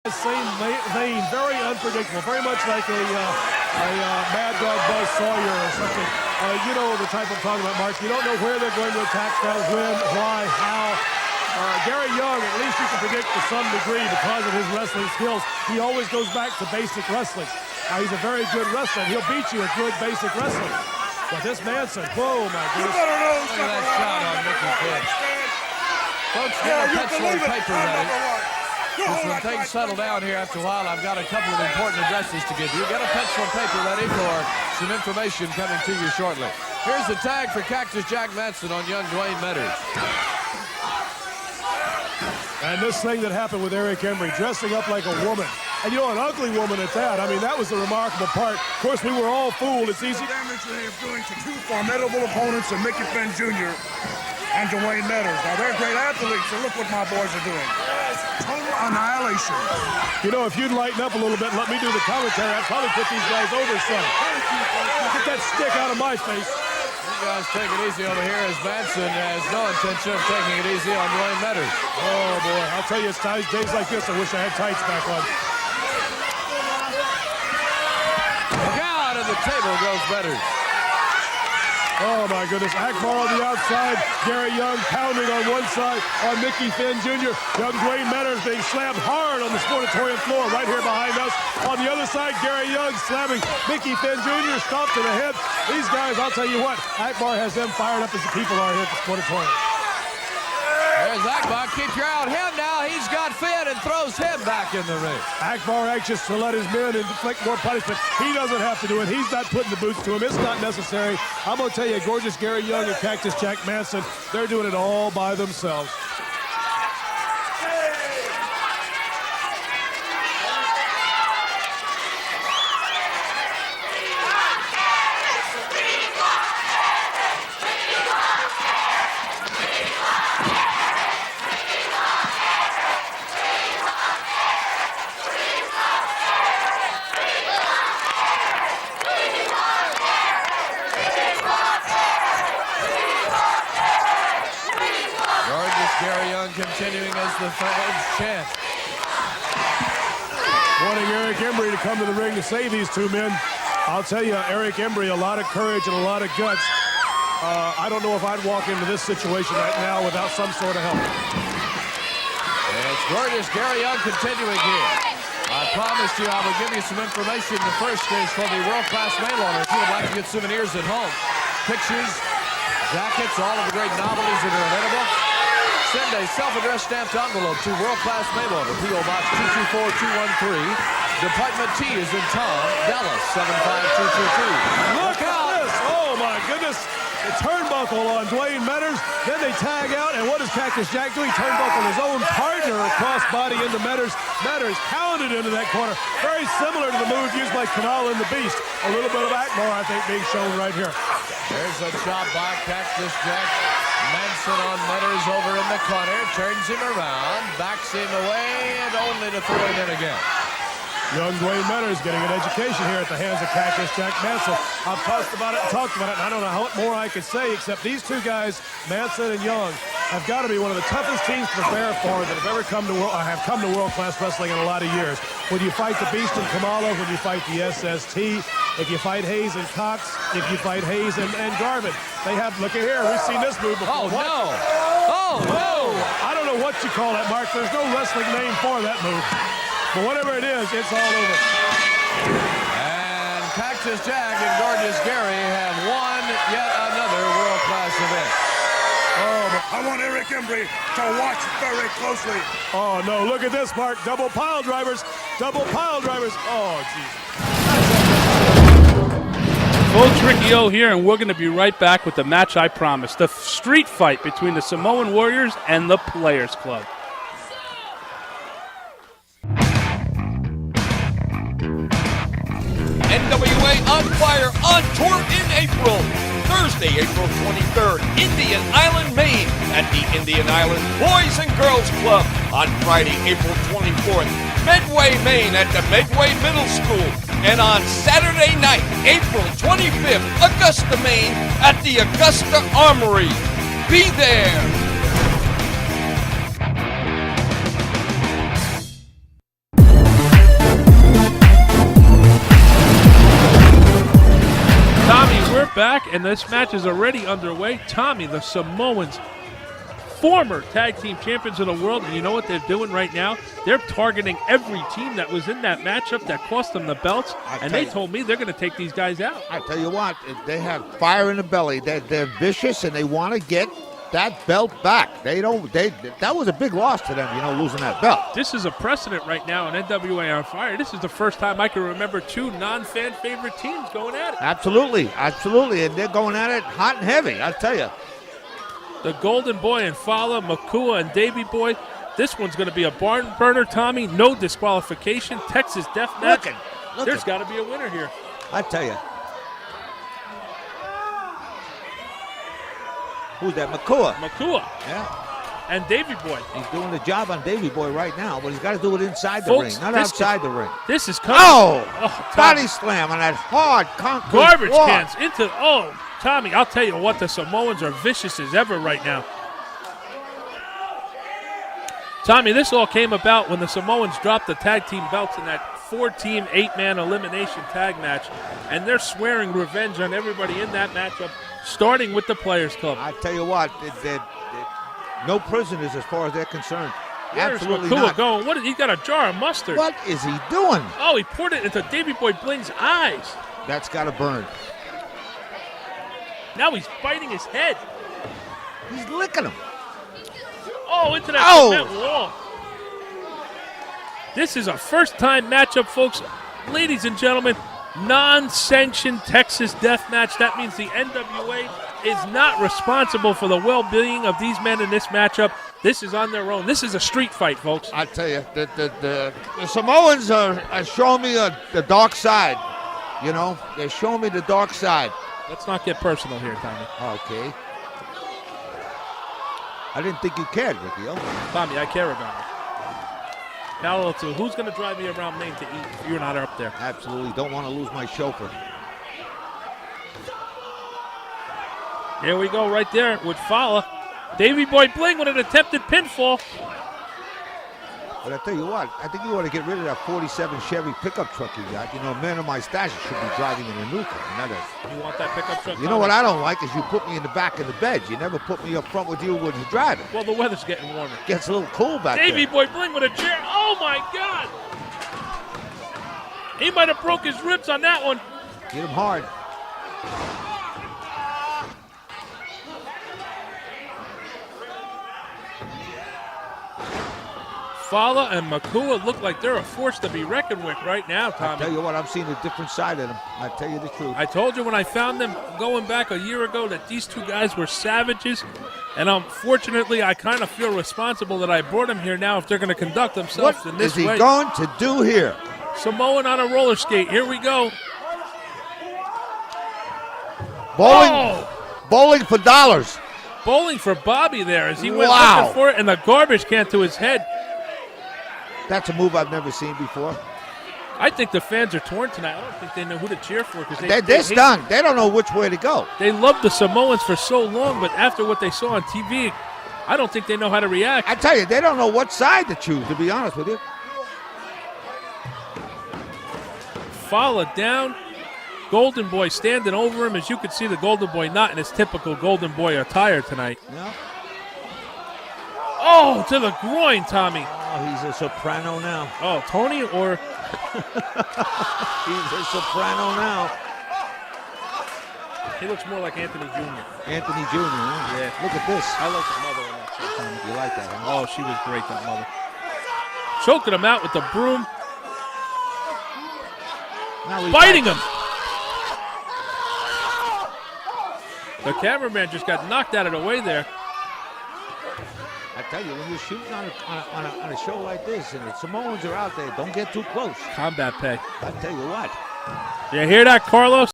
Same vein, very unpredictable, very much like a Mad Dog Buzz Sawyer or something. You know the type I'm talking about, Mark. You don't know where they're going to attack from, when, why, how. Gary Young, at least you can predict to some degree because of his wrestling skills. He always goes back to basic wrestling. He's a very good wrestler. He'll beat you with good basic wrestling. But this Manson, whoa, my goodness. Look at that shot on Mickey Finn. Folks, get a pencil and paper ready. Because when things settle down here after a while, I've got a couple of important addresses to give you. Get a pencil and paper ready for some information coming to you shortly. Here's the tag for Cactus Jack Manson on young Dwayne Metters. And this thing that happened with Eric Embry, dressing up like a woman. And you know, an ugly woman at that. I mean, that was the remarkable part. Of course, we were all fooled. It's easy. Damage they are doing to two formidable opponents of Mickey Finn Jr. and Dwayne Metters. Now, they're great athletes, and look what my boys are doing. Total annihilation. You know, if you'd lighten up a little bit and let me do the commentary, I'd probably put these guys over some. Get that stick out of my face. You guys take it easy over here as Manson has no intention of taking it easy on Dwayne Metters. Oh, boy. I'll tell you, it's days like this, I wish I had tights back on. Look out, and the table goes Metters. Oh, my goodness. Akbar on the outside. Gary Young pounding on one side on Mickey Finn Jr. Young Dwayne Metters being slammed hard on the sportatorium floor right here behind us. On the other side, Gary Young slamming Mickey Finn Jr. Stomped to the head. These guys, I'll tell you what, Akbar has them fired up as the people are here at the sportatorium. There's Akbar. Keep your eye on him now. He's got Finn and throws him back in the ring. Akbar anxious to let his men inflict more punishment. He doesn't have to do it. He's not putting the boots to him. It's not necessary. I'm going to tell you, gorgeous Gary Young and Cactus Jack Manson, they're doing it all by themselves. Gary Young continuing as the fans chant. Wanting Eric Embry to come to the ring to save these two men. I'll tell you, Eric Embry, a lot of courage and a lot of guts. I don't know if I'd walk into this situation right now without some sort of help. And it's gorgeous Gary Young continuing here. I promised you I would give you some information. The first is for the world-class mail order. If you would like to get souvenirs at home, pictures, jackets, all of the great novelties that are available, send a self-addressed stamped envelope to world-class mail order, P.O. Box 224213. Department T is in Tom, Dallas 75222. Look at this! Oh my goodness! The turnbuckle on Dwayne Metters. Then they tag out, and what does Cactus Jack do? He turnbuckle his own partner across body into Metters. Metters pounded into that corner. Very similar to the move used by Kanal and the Beast. A little bit of Akbar, I think, being shown right here. There's a chop by Cactus Jack. Manson on Metters over in the corner, turns him around, backs him away, and only to throw him in again. Young Dwayne Metters getting an education here at the hands of Cactus Jack Manson. I've talked about it, and I don't know how more I could say, except these two guys, Manson and Young, have got to be one of the toughest teams to prepare for that have ever come to world-class wrestling in a lot of years. When you fight the Beast and Kamala, when you fight the SST, if you fight Hayes and Cox, if you fight Hayes and Garvin, they have, look at here, we've seen this move before. Oh, what? No! Oh, no! I don't know what you call that, Mark. There's no wrestling name for that move. But whatever it is, it's all over. And Cactus Jack and Gorgeous Gary have won yet another world-class event. Oh, I want Eric Embry to watch very closely. Oh, no, look at this, Mark. Double pile drivers. Double pile drivers. Oh, jeez. Coach Ricky O here, and we're going to be right back with the match I promised. The street fight between the Samoan Warriors and the Players Club. NWA On Fire on tour in April. Thursday, April 23rd, Indian Island, Maine at the Indian Island Boys and Girls Club. On Friday, April 24th, Medway, Maine at the Medway Middle School. And on Saturday night, April 25th, Augusta, Maine at the Augusta Armory. Be there. back, and this match is already underway. Tommy, the Samoans, former tag team champions of the world, and you know what they're doing right now? They're targeting every team that was in that matchup that cost them the belts, and they told me they're going to take these guys out. I tell you what, they have fire in the belly. They're vicious, and they want to get that belt back. That was a big loss to them, losing that belt. This is a precedent right now in NWA On Fire. This is the first time I can remember two non-fan favorite teams going at it. Absolutely, and they're going at it hot and heavy, I tell you. The Golden Boy and Fala, Makua and Davy Boy. This one's going to be a barn burner, Tommy. No disqualification. Texas Deathmatch. There's got to be a winner here. I tell you. Who's that? Makua. Yeah. And Davy Boy. He's doing the job on Davy Boy right now, but he's got to do it inside the ring, not outside the ring. This is coming. Body slam on that hard concrete garbage floor. cans into. Tommy, I'll tell you what, the Samoans are vicious as ever right now. Tommy, this all came about when the Samoans dropped the tag team belts in that 4-team, 8-man elimination tag match, and they're swearing revenge on everybody in that matchup, starting with the Players Club. I tell you what, no prisoners as far as they're concerned. Where's Absolutely Makua not. going? He got a jar of mustard. What is he doing? Oh, he poured it into Davy Boy Bling's eyes. That's got to burn. Now he's biting his head. He's licking him. Oh, into that cement wall. This is a first-time matchup, folks. Ladies and gentlemen, non-sanctioned Texas death match. That means the NWA is not responsible for the well-being of these men in this matchup. This is on their own. This is a street fight, folks. I tell you, the Samoans are showing me the dark side. They're showing me the dark side. Let's not get personal here, Tommy. Okay. I didn't think you cared, Ricky. Tommy, I care about it. Now, who's going to drive me around Maine to eat if you're not up there? Absolutely. Don't want to lose my chauffeur. Here we go right there with Fala. Davy Boy Bling with an attempted pinfall. But I tell you what, I think you ought to get rid of that 47 Chevy pickup truck you got. A man of my stature should be driving in a new car. You want that pickup truck? You know what I don't like is you put me in the back of the bed. You never put me up front with you when you're driving. Well, the weather's getting warmer. Gets a little cool back there. Davy Boy Bling with a chair. Oh, my God. He might have broke his ribs on that one. Hit him hard. Fala and Makua look like they're a force to be reckoned with right now, Tommy. I tell you what, I'm seeing a different side of them. I tell you the truth. I told you when I found them going back a year ago that these two guys were savages, and unfortunately, I kind of feel responsible that I brought them here now if they're going to conduct themselves in this way. What is he going to do here? Samoan on a roller skate. Here we go. Bowling for dollars. Bowling for Bobby there as he went looking for it, and the garbage can to his head. That's a move I've never seen before. I think the fans are torn tonight. I don't think they know who to cheer for because they're stunned. They don't know which way to go. They loved the Samoans for so long, but after what they saw on TV, I don't think they know how to react. I tell you, they don't know what side to choose, to be honest with you. Fala down. Golden Boy standing over him. As you can see, the Golden Boy not in his typical Golden Boy attire tonight. Yeah. Oh, to the groin, Tommy. Oh, he's a soprano now. Oh, Tony or? He's a soprano now. He looks more like Anthony Jr. Anthony Jr., huh? Yeah. Look at this. I like the mother in that show, Tommy. You like that, huh? Oh, she was great, that mother. Choking him out with the broom. Biting him. The cameraman just got knocked out of the way there. I tell you, when you're shooting on a show like this and the Samoans are out there, don't get too close. Combat pay. I tell you what. You hear that, Carlos?